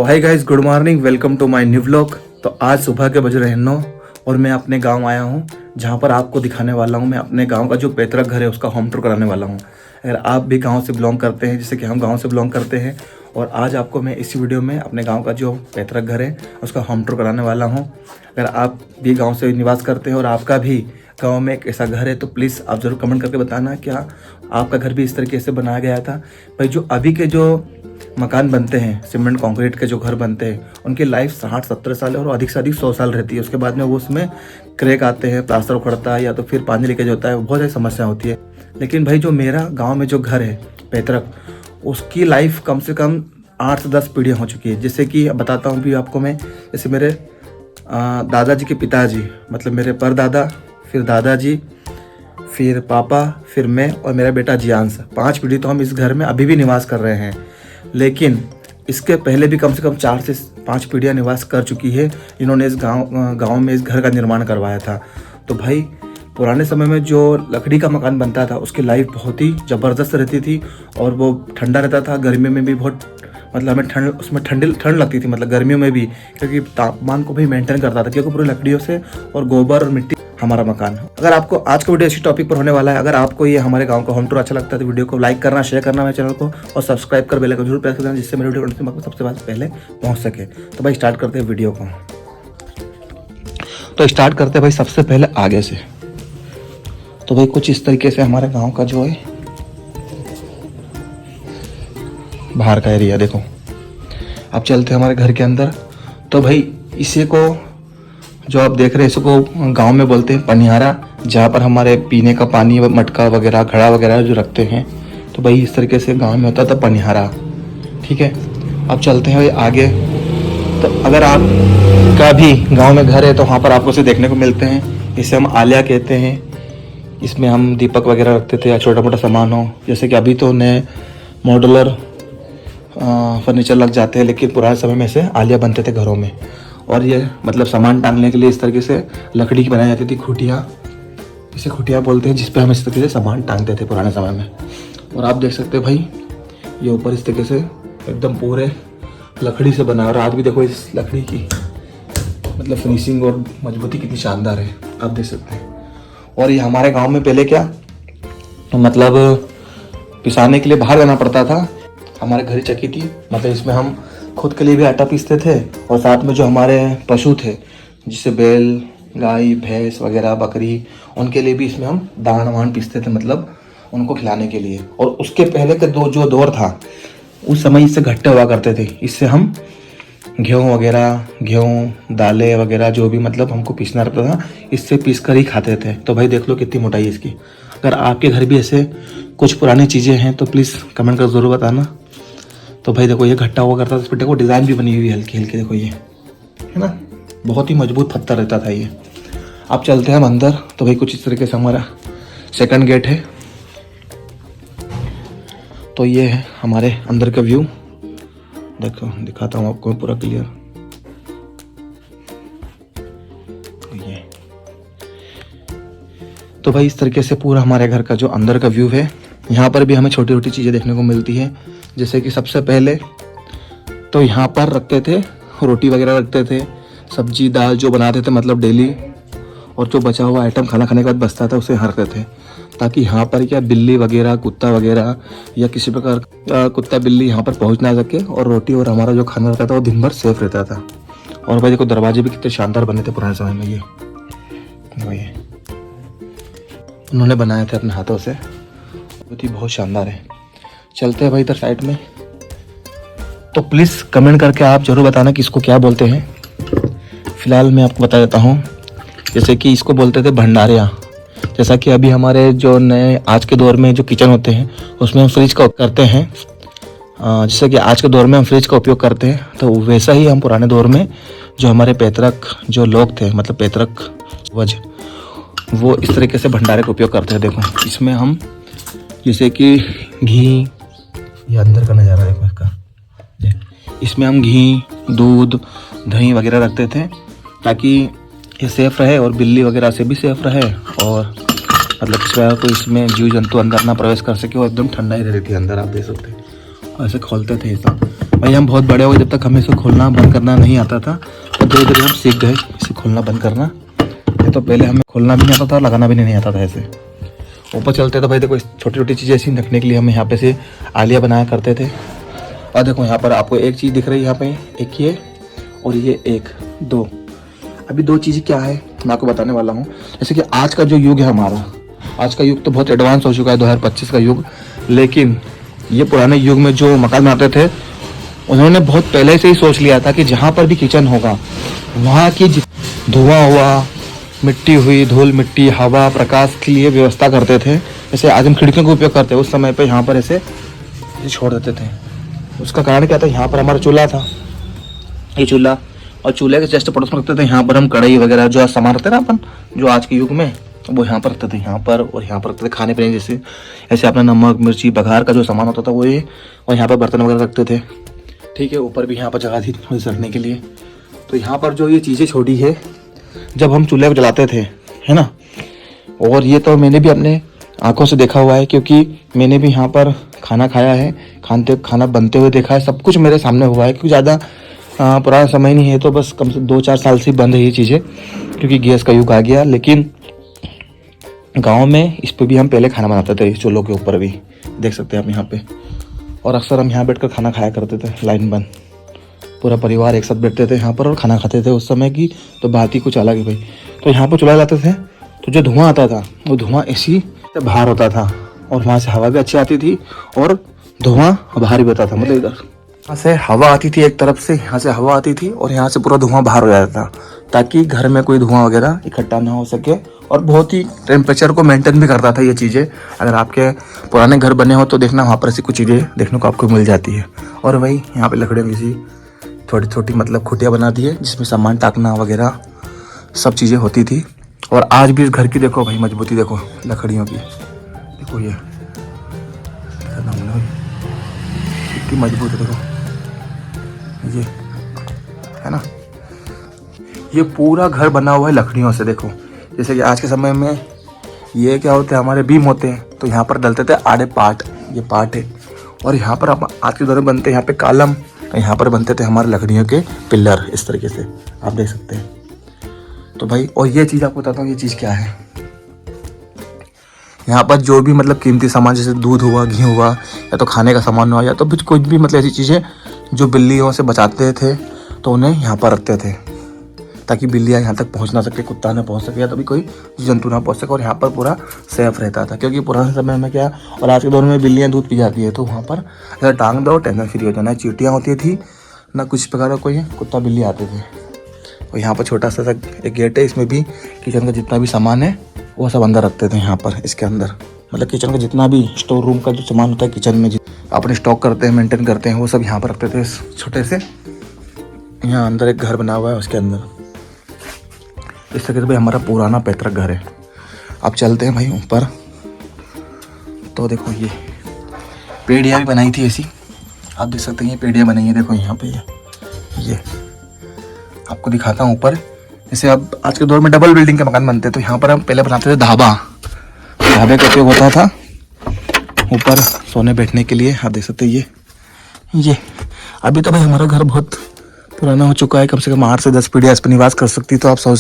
तो hi guys, good morning, welcome to my new vlog. तो आज सुबह के बज रहे हैं 9 और मैं अपने गांव आया हूं, जहां पर आपको दिखाने वाला हूं मैं अपने गांव का जो पैतृक घर है उसका होम टूर कराने वाला हूं। अगर आप भी गांव से बिलोंग करते हैं, जैसे कि हम गांव से बिलोंग करते हैं, और आज आपको मैं इसी वीडियो में अपने गाँव का जो पैतृक घर है उसका होम टूर कराने वाला हूँ। अगर आप भी गाँव से निवास करते हैं और आपका भी गांव में एक ऐसा घर है तो प्लीज़ आप ज़रूर कमेंट करके बताना क्या आपका घर भी इस तरीके से बनाया गया था। भाई जो अभी के जो मकान बनते हैं, सीमेंट कंक्रीट के जो घर बनते हैं, उनकी लाइफ 60-70 साल और अधिक से अधिक 100 साल रहती है। उसके बाद में वो उसमें क्रैक आते हैं, प्लास्टर उखड़ता है या तो फिर पानी लीकेज होता है, बहुत सारी समस्या होती है। लेकिन भाई जो मेरा गाँव में जो घर है पैतृक, उसकी लाइफ कम से कम 8 से 10 पीढ़ियाँ हो चुकी है। जैसे कि बताता हूँ भी आपको मैं, जैसे मेरे दादाजी के पिताजी, मतलब मेरे परदादा, फिर दादाजी, फिर पापा, फिर मैं और मेरा बेटा जियांश, 5 पीढ़ी तो हम इस घर में अभी भी निवास कर रहे हैं। लेकिन इसके पहले भी कम से कम 4 से 5 पीढ़ियाँ निवास कर चुकी है जिन्होंने इस गांव में इस घर का निर्माण करवाया था। तो भाई पुराने समय में जो लकड़ी का मकान बनता था उसकी लाइफ बहुत ही ज़बरदस्त रहती थी और वो ठंडा रहता था। गर्मियों में भी बहुत, मतलब हमें उसमें ठंड लगती थी, मतलब गर्मियों में भी, क्योंकि तापमान को भी मेंटेन करता था, क्योंकि पूरी लकड़ियों से और गोबर और मिट्टी हमारा मकान। अगर आपको आज का वीडियो इसी टॉपिक पर होने वाला है, अगर आपको ये हमारे गांव का होम टूर अच्छा लगता है तो वीडियो को लाइक करना, शेयर करना मेरे चैनल को, और सब्सक्राइब कर बेल आइकन जरूर प्रेस कर देना, जिससे मेरे वीडियो सबसे पहले पहुंच सके। तो भाई स्टार्ट करते हैं वीडियो को। तो स्टार्ट करते हैं भाई सबसे पहले आगे से। तो भाई कुछ इस तरीके से हमारे गाँव का जो है बाहर का एरिया देखो। अब चलते हैं हमारे घर के अंदर। तो भाई इसे को जो आप देख रहे हैं इसको गांव में बोलते हैं पनिहारा, जहाँ पर हमारे पीने का पानी, मटका वगैरह, घड़ा वगैरह जो रखते हैं। तो भाई इस तरीके से गांव में होता था पनिहारा। ठीक है, अब चलते हैं भाई आगे। तो अगर आप का भी गांव में घर है तो वहाँ पर आपको इसे देखने को मिलते हैं। इसे हम आलिया कहते हैं। इसमें हम दीपक वगैरह रखते थे या छोटा मोटा सामान हो। जैसे कि अभी तो नए मॉडुलर फर्नीचर लग जाते हैं, लेकिन पुराने समय में से आलिया बनते थे घरों में। और ये मतलब सामान टांगने के लिए इस तरीके से लकड़ी की बनाई जाती थी खुटिया, इसे खुटिया बोलते हैं, जिस पे हम इस तरीके से सामान टांगते थे पुराने समय में। और आप देख सकते हैं भाई ये ऊपर इस तरीके से एकदम पूरे लकड़ी से बना, और आज भी देखो इस लकड़ी की मतलब फिनिशिंग और मजबूती कितनी शानदार है, आप देख सकते हैं। और ये हमारे गाँव में पहले क्या मतलब पिसाने के लिए बाहर जाना पड़ता था। हमारे घर ही चक्की थी, मतलब इसमें हम खुद के लिए भी आटा पीसते थे और साथ में जो हमारे पशु थे, जिससे बैल, गाय, भैंस वगैरह, बकरी, उनके लिए भी इसमें हम दान वान पीसते थे, मतलब उनको खिलाने के लिए। और उसके पहले का जो दौर था उस समय इससे घट्टे हुआ करते थे। इससे हम गेहूँ, दालें वगैरह जो भी मतलब हमको पीसना रहता था, इससे पीस कर ही खाते थे। तो भाई देख लो कितनी मोटाई है इसकी। अगर आपके घर भी ऐसे कुछ पुरानी चीज़ें हैं तो प्लीज़ कमेंट कर ज़रूर बताना। तो भाई देखो ये घट्टा हुआ करता था, इस पर देखो डिज़ाइन भी बनी हुई है हल्की हल्की, देखो ये है ना, बहुत ही मजबूत पत्थर रहता था ये। अब चलते हैं हम अंदर। तो भाई कुछ इस तरीके से हमारा सेकंड गेट है। तो ये है हमारे अंदर का व्यू, देखो दिखाता हूँ आपको पूरा क्लियर। ये तो भाई इस तरीके से पूरा हमारे घर का जो अंदर का व्यू है। यहाँ पर भी हमें छोटी छोटी चीज़ें देखने को मिलती है, जैसे कि सबसे पहले तो यहाँ पर रखते थे रोटी वगैरह रखते थे, सब्जी दाल जो बनाते थे मतलब डेली, और जो बचा हुआ आइटम खाना खाने के बाद बचता था उसे यहाँ रखते थे, ताकि यहाँ पर क्या बिल्ली वगैरह, कुत्ता वगैरह या किसी प्रकार कुत्ता बिल्ली यहाँ पर पहुँच ना सके, और रोटी और हमारा जो खाना रहता था वो दिन भर सेफ रहता था। और भाई देखो दरवाजे भी कितने शानदार बने थे पुराने समय में। ये उन्होंने बनाए थे अपने हाथों से, बहुत शानदार है। चलते हैं भाई इधर साइड में। तो प्लीज़ कमेंट करके आप जरूर बताना कि इसको क्या बोलते हैं। फिलहाल मैं आपको बता देता हूँ, जैसे कि इसको बोलते थे भंडारिया। जैसा कि अभी हमारे जो नए आज के दौर में जो किचन होते हैं उसमें हम फ्रिज का उपयोग करते हैं, जैसे कि आज के दौर में हम फ्रिज का उपयोग करते हैं, तो वैसा ही हम पुराने दौर में जो हमारे पैतृक जो लोग थे, मतलब पैतृक वज, वो इस तरीके से भंडारे का उपयोग करते हैं। देखो इसमें हम जैसे कि घी, ये अंदर का नज़ारा देखो इसका, इसमें हम घी, दूध, दही वगैरह रखते थे ताकि ये सेफ़ रहे और बिल्ली वगैरह से भी सेफ़ रहे, और मतलब कोई इसमें जीव जंतु अंदर ना प्रवेश कर सके, और एकदम ठंडा ही रहती थी अंदर, आप देख सकते हैं। ऐसे खोलते थे ये सब, भाई हम बहुत बड़े हो गए, जब तक हमें इसे खोलना बंद करना नहीं आता था तो धीरे धीरे हम सीख गए इसे खोलना बंद करना। ये तो पहले हमें खोलना भी नहीं आता था, लगाना भी नहीं आता था। ऐसे ऊपर चलते तो भाई देखो छोटी छोटी चीज़ें ऐसी रखने के लिए हम यहाँ पे से आलिया बनाया करते थे। और देखो यहाँ पर आपको एक चीज़ दिख रही है, यहाँ पे एक ये और ये एक दो। अभी दो चीज़ें क्या है मैं आपको बताने वाला हूँ। जैसे कि आज का जो युग है हमारा, आज का युग तो बहुत एडवांस हो चुका है, 2025 का युग। लेकिन ये पुराने युग में जो मकान बनाते थे उन्होंने बहुत पहले से ही सोच लिया था कि जहाँ पर भी किचन होगा वहाँ की धुआं हुआ, मिट्टी हुई, धूल मिट्टी, हवा, प्रकाश के लिए व्यवस्था करते थे। जैसे आज हम खिड़कियों का उपयोग करते हैं, उस समय पे यहाँ पर ऐसे छोड़ देते थे। उसका कारण क्या था, यहाँ पर हमारा चूल्हा था, ये चूल्हा, और चूल्हे के जस्ट पड़ोस में रखते थे। यहाँ पर हम कढ़ाई वगैरह जो सामान रखते ना अपन, जो आज के युग में, वो यहाँ पर रखते थे, यहाँ पर और यहाँ पर रखते थे खाने पीने जैसे ऐसे अपना नमक मिर्ची बघार का जो सामान होता था वो ये, और यहाँ पर बर्तन वगैरह रखते थे। ठीक है, ऊपर भी यहाँ पर जगह थी रखने के लिए। तो यहाँ पर जो ये चीज़ें छोड़ी है जब हम चूल्हे को जलाते थे, है ना, और ये तो मैंने भी अपने आंखों से देखा हुआ है, क्योंकि मैंने भी यहाँ पर खाना खाया है, खाना बनते हुए देखा है, सब कुछ मेरे सामने हुआ है। क्योंकि ज़्यादा पुराना समय नहीं है, तो बस कम से 2-4 साल से बंद है ये चीज़ें, क्योंकि गैस का युग आ गया। लेकिन गांव में इस पे भी हम पहले खाना बनाते थे, इस चूल्हों के ऊपर भी देख सकते हैं आप यहाँ पे। और अक्सर हम यहाँ बैठकर खाना खाया करते थे, लाइन बंद, पूरा परिवार एक साथ बैठते थे यहाँ पर और खाना खाते थे। उस समय की तो बात ही कुछ अलग है भाई। तो यहाँ पर चूल्हा लाते थे तो जो धुआं आता था वो धुआं ऐसी से बाहर होता था, और वहाँ से हवा भी अच्छी आती थी और धुआं बाहर भी होता था। मतलब इधर यहाँ से हवा आती थी एक तरफ से, यहाँ से हवा आती थी और यहाँ से पूरा धुआं बाहर हो जाता था, ताकि घर में कोई धुआं वगैरह इकट्ठा ना हो सके। और बहुत ही टेम्परेचर को मेंटेन भी करता था ये चीज़ें। अगर आपके पुराने घर बने हो तो देखना वहाँ पर ऐसी कुछ चीज़ें देखने को आपको मिल जाती है। और वही यहाँ पे लकड़ियों की सी छोटी छोटी मतलब खुटियाँ बना दी है, जिसमें सामान टाकना वगैरह सब चीज़ें होती थी। और आज भी इस घर की देखो भाई मजबूती, देखो लकड़ियों की, देखो ये कितनी मजबूत है, देखो ये है ना। ये पूरा घर बना हुआ है लकड़ियों से। देखो जैसे कि आज के समय में ये क्या होते हैं, हमारे बीम होते हैं, तो यहाँ पर डलते थे आड़े पाट, ये पाट है। और यहाँ पर आप आज के दौर में बनते हैं यहाँ पे कालम, यहाँ पर बनते थे हमारे लकड़ियों के पिलर, इस तरीके से आप देख सकते हैं। तो भाई और ये चीज़ आपको बताता हूँ, ये चीज़ क्या है। यहाँ पर जो भी मतलब कीमती सामान जैसे दूध हुआ, घी हुआ, या तो खाने का सामान हुआ, या तो कुछ भी मतलब ऐसी चीज़ें जो बिल्लियों से बचाते थे तो उन्हें यहाँ पर रखते थे, ताकि बिल्लियाँ यहाँ तक पहुँच ना सके, कुत्ता ना पहुँच सके, या तो भी कोई जंतु ना पहुँच सके। और यहाँ पर पूरा सेफ रहता था, क्योंकि पुराने समय में क्या, और आज के दौर में बिल्लियाँ दूध पी जाती है, तो वहाँ पर अगर टांग दो टेंशन फ्री हो जाना। चींटियाँ होती थी ना, कुछ प्रकार का कोई कुत्ता बिल्ली आते थे। और यहाँ पर छोटा सा एक गेट है, इसमें भी किचन का जितना भी सामान है वो सब अंदर रखते थे। यहाँ पर इसके अंदर मतलब किचन का जितना भी स्टोर रूम का जो सामान होता है किचन में, अपने स्टॉक करते हैं, मेंटेन करते हैं, वो सब यहाँ पर रखते थे छोटे से। यहाँ अंदर एक घर बना हुआ है, उसके अंदर इस तरीके से भाई हमारा पुराना पैतृक घर है। अब चलते हैं भाई ऊपर, तो देखो ये पेड़ियाँ भी बनाई थी ऐसी, आप देख सकते हैं ये पेड़ियाँ बनाई है। देखो यहाँ पे ये आपको दिखाता हूँ ऊपर। जैसे अब आज के दौर में डबल बिल्डिंग के मकान बनते हैं, तो यहाँ पर हम पहले बनाते थे ढाबा, ढाबे का उपयोग होता था ऊपर सोने बैठने के लिए। आप देख सकते हैं ये अभी तो भाई हमारा घर बहुत पुराना हो चुका है, कम से कम 8 से 10 पीढ़ियाँ इस पर निवास कर सकती, तो आप सोच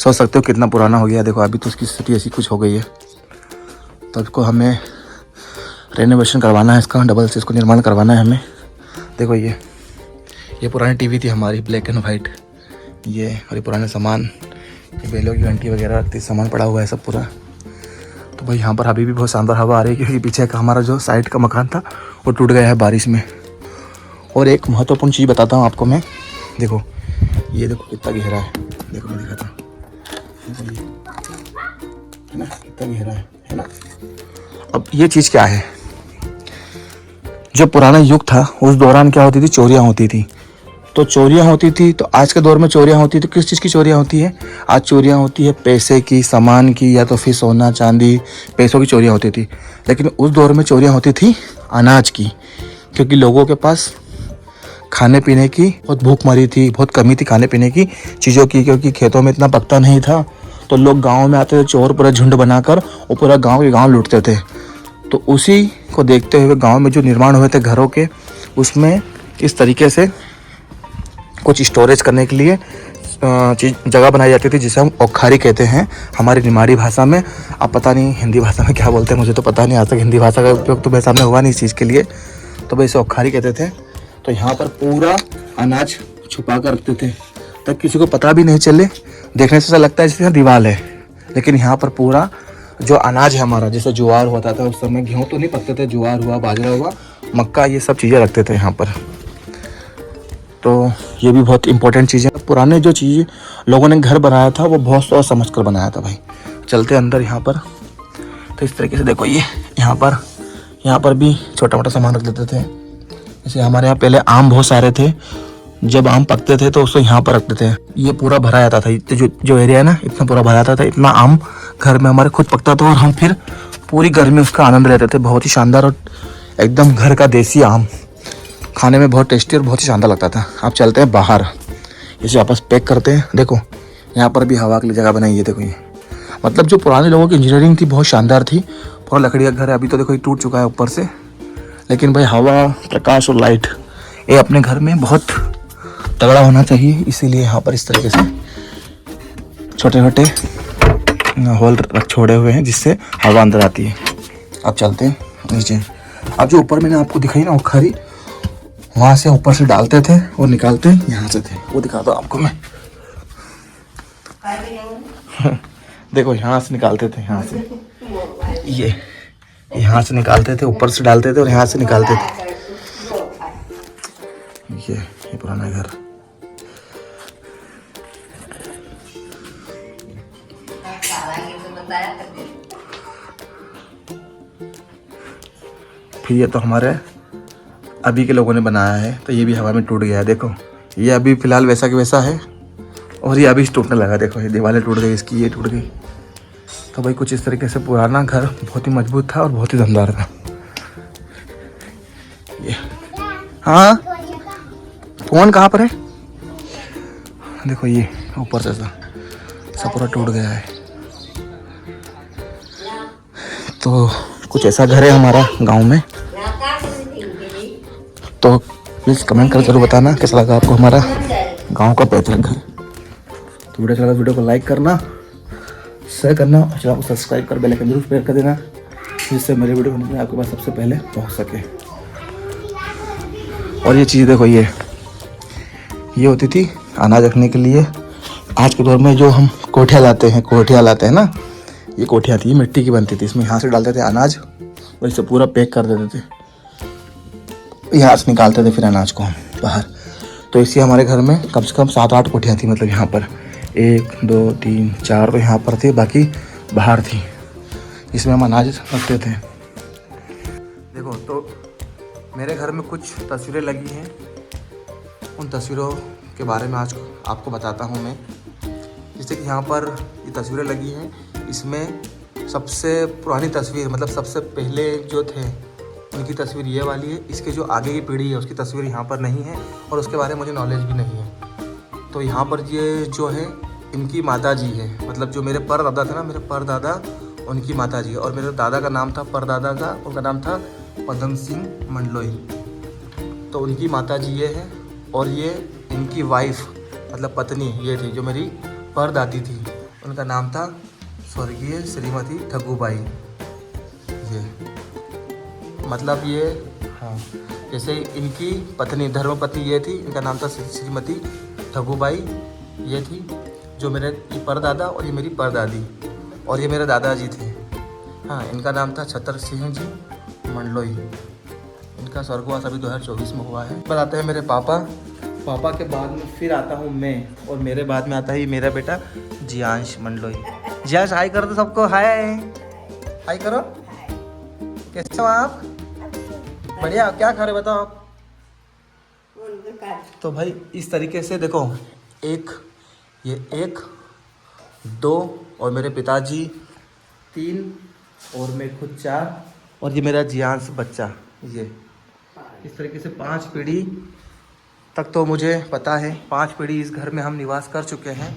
सकते हो कितना पुराना हो गया। देखो अभी तो उसकी स्थिति ऐसी कुछ हो गई है, तो इसको हमें रेनोवेशन करवाना है, इसका डबल से इसको निर्माण करवाना है हमें। देखो ये पुरानी टीवी थी हमारी, ब्लैक एंड वाइट, ये और ये पुराने सामान, ये बेलों की घंटी वगैरह रखती, सामान पड़ा हुआ है सब पूरा। तो भाई यहाँ पर अभी भी बहुत शानदार हवा आ रही है, क्योंकि पीछे का हमारा जो साइड का मकान था वो टूट गया है बारिश में। और एक महत्वपूर्ण चीज़ बताता हूँ आपको मैं, देखो ये देखो कितना गहरा है, देखो मैं दिखाता हूँ, है ना कितना गहरा है ना। अब ये चीज़ क्या है, जो पुराना युग था उस दौरान क्या होती थी, चोरियाँ होती थी। तो चोरियाँ होती थी, तो आज के दौर में चोरियाँ होती थी, किस चीज़ की चोरियाँ होती है, आज चोरियाँ होती है पैसे की, सामान की, या तो फिर सोना चांदी, पैसों की चोरियाँ होती थी। लेकिन उस दौर में चोरियाँ होती थी अनाज की, क्योंकि लोगों के पास खाने पीने की बहुत भूखमरी थी, बहुत कमी थी खाने पीने की चीज़ों की, क्योंकि खेतों में इतना पकता नहीं था। तो लोग गाँव में आते थे, चोर पूरा झुंड बनाकर और पूरा गाँव के गाँव लूटते थे। तो उसी को देखते हुए गाँव में जो निर्माण हुए थे घरों के, उसमें इस तरीके से कुछ स्टोरेज करने के लिए जगह बनाई जाती थी, जिसे हम औखारी कहते हैं हमारी निमाड़ी भाषा में। अब पता नहीं हिंदी भाषा में क्या बोलते हैं, मुझे तो पता नहीं, आज तक हिंदी भाषा का उपयोग तो मेरे सामने हुआ नहीं इस चीज़ के लिए, तो भाई इसे औखारी कहते थे। तो यहाँ पर पूरा अनाज छुपा कर रखते थे तब किसी को पता भी नहीं चले। देखने से ऐसा लगता है जैसे दीवार है, लेकिन यहाँ पर पूरा जो अनाज है हमारा, जैसे ज्वार होता था उस समय, गेहूँ तो नहीं पकते थे, ज्वार हुआ, बाजरा हुआ, मक्का, ये सब चीज़ें रखते थे यहाँ पर। तो ये भी बहुत इंपॉर्टेंट चीज़ है। पुराने जो चीज़ लोगों ने घर बनाया था वो बहुत सोच समझ कर बनाया था भाई। चलते अंदर यहाँ पर, तो इस तरीके से देखो ये यहाँ पर भी छोटा मोटा सामान रख देते थे। जैसे हमारे यहाँ पहले आम बहुत सारे थे, जब आम पकते थे तो उसको यहाँ पर रखते थे। ये पूरा भरा जाता था, जो एरिया है ना, इतना पूरा भरा जाता था, इतना आम घर में हमारे खुद पकता था और हम फिर पूरी गर्मी उसका आनंद लेते थे। बहुत ही शानदार और एकदम घर का देसी आम, खाने में बहुत टेस्टी और बहुत ही शानदार लगता था। आप चलते हैं बाहर, इसे वापस पैक करते हैं। देखो यहाँ पर भी हवा के लिए जगह बनाई है। देखो ये मतलब जो पुराने लोगों की इंजीनियरिंग थी बहुत शानदार थी। पूरा लकड़ी का घर है, अभी तो देखो ये टूट चुका है ऊपर से, लेकिन भाई हवा, प्रकाश और लाइट ये अपने घर में बहुत तगड़ा होना चाहिए। इसीलिए यहाँ पर इस तरीके से छोटे छोटे होल छोड़े हुए हैं जिससे हवा अंदर आती है। अब चलते हैं नीचे। अब जो ऊपर मैंने आपको दिखाई ना औखारी, वहाँ से ऊपर से डालते थे और निकालते यहाँ से थे, वो दिखा दो आपको मैं। देखो यहाँ से निकालते थे, यहाँ से ये यहाँ से निकालते थे, ऊपर से डालते थे और यहाँ से निकालते थे। ये पुराना घर। फिर ये तो हमारे अभी के लोगों ने बनाया है, तो ये भी हवा में टूट गया है। देखो ये अभी फिलहाल वैसा कि वैसा है और ये अभी टूटने लगा। देखो ये दीवारें टूट गई इसकी, ये टूट गई। तो भाई कुछ इस तरीके से पुराना घर बहुत ही मजबूत था और बहुत ही दमदार था। ये हाँ, फोन कहाँ पर है? देखो ये ऊपर से सब पूरा टूट गया है। तो कुछ ऐसा घर है हमारा गांव में। तो प्लीज़ कमेंट कर जरूर बताना कैसा लगा आपको हमारा गांव का पैतृक घर। तो वीडियो अच्छा लगा, वीडियो को लाइक करना, शेयर करना और चैनल को सब्सक्राइब कर बेल आइकन जरूर प्रेस कर देना, जिससे मेरे वीडियो बनने आपके पास सबसे पहले पहुंच सके। और ये चीज़ देखो, ये होती थी अनाज रखने के लिए। आज के दौर में जो हम कोठिया लाते हैं ना, ये कोठिया थी, मिट्टी की बनती थी। इसमें यहाँ से डालते थे अनाज और इसे पूरा पैक कर देते थे। यहाँ से निकालते थे फिर अनाज को हम बाहर। तो इसी हमारे घर में कम से कम 7-8 कोठियाँ थी। मतलब यहाँ पर 1 2 3 4 तो यहाँ पर थे, बाकी बाहर थी। इसमें हम अनाज रखते थे। देखो तो मेरे घर में कुछ तस्वीरें लगी हैं, उन तस्वीरों के बारे में आज आपको बताता हूँ मैं। जैसे कि यहाँ पर ये तस्वीरें लगी हैं, इसमें सबसे पुरानी तस्वीर, मतलब सबसे पहले जो थे उनकी तस्वीर ये वाली है। इसके जो आगे की पीढ़ी है उसकी तस्वीर यहाँ पर नहीं है और उसके बारे में मुझे नॉलेज भी नहीं है। तो यहाँ पर ये जो है इनकी माता जी है, मतलब जो मेरे परदादा थे ना, मेरे परदादा उनकी माता जी, और मेरे दादा का नाम था, परदादा का उनका नाम था पदम सिंह मंडलोई। तो उनकी माता जी ये है और ये इनकी वाइफ मतलब पत्नी ये थी, जो मेरी परदादी थी, उनका नाम था स्वर्गीय श्रीमती ठगूबाई। ये मतलब ये हाँ, जैसे इनकी पत्नी धर्मपत्नी ये थी, इनका नाम था श्रीमती ठगूबाई ये थी, जो मेरे परदादा और ये मेरी परदादी, और ये मेरे दादाजी थे। हाँ, इनका नाम था छतर सिंह जी मंडलोई। इनका स्वर्गवास अभी 2024 में हुआ है। बताते हैं मेरे पापा के बाद में फिर आता हूँ मैं, और मेरे बाद में आता है मेरा बेटा जियांश मंडलोई। जियांश हाई करो तो सबको, हाई करो। कैसे हो आप? बढ़िया। क्या खा रहे बताओ आप? तो भाई इस तरीके से देखो, ये 1 2 और मेरे पिताजी 3 और मैं खुद 4 और ये मेरा जियांश बच्चा। ये इस तरीके से 5 पीढ़ी तक तो मुझे पता है। 5 पीढ़ी इस घर में हम निवास कर चुके हैं।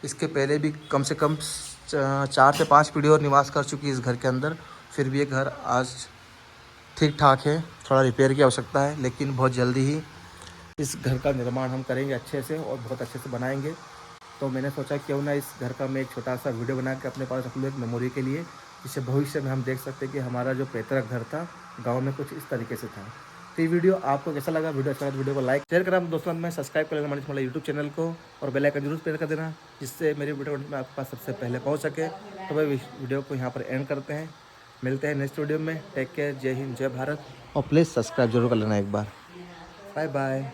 इसके पहले भी कम से कम 4 से 5 पीढ़ी और निवास कर चुकी है इस घर के अंदर। फिर भी ये घर आज ठीक ठाक है, थोड़ा रिपेयर की आवश्यकता है, लेकिन बहुत जल्दी ही इस घर का निर्माण हम करेंगे अच्छे से और बहुत अच्छे से बनाएंगे। तो मैंने सोचा क्यों ना इस घर का मैं एक छोटा सा वीडियो बना के अपने पास रख लूँ एक मेमोरी के लिए, जिससे भविष्य में हम देख सकते हैं कि हमारा जो पैतृक घर था गाँव में कुछ इस तरीके से था। तो ये वीडियो आपको कैसा लगा? वीडियो अच्छा लगा तो वीडियो को लाइक शेयर करना दोस्तों में, सब्सक्राइब कर लेना हमारे यूट्यूब चैनल को और बेल आइकन जरूर प्रेस कर देना, जिससे मेरी वीडियो में आपके पास सबसे पहले पहुंच सके। तो भाई इस वीडियो को यहाँ पर एंड करते हैं, मिलते हैं नेक्स्ट वीडियो में। टेक केयर, जय हिंद, जय भारत, और प्लीज़ सब्सक्राइब जरूर कर लेना एक बार। Bye bye.